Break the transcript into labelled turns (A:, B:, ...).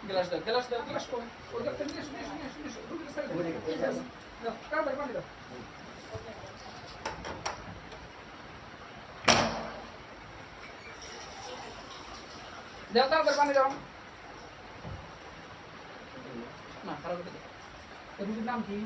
A: Glass দাও, glass কম। ওটা নিয়ে এসো, রুগীর সাইডে দাও, তাড়াতাড়ি পানি দাও। দাও, তাড়াতাড়ি পানি দাও। না, খারাপ হতে দাও। রুগীর নাম কি?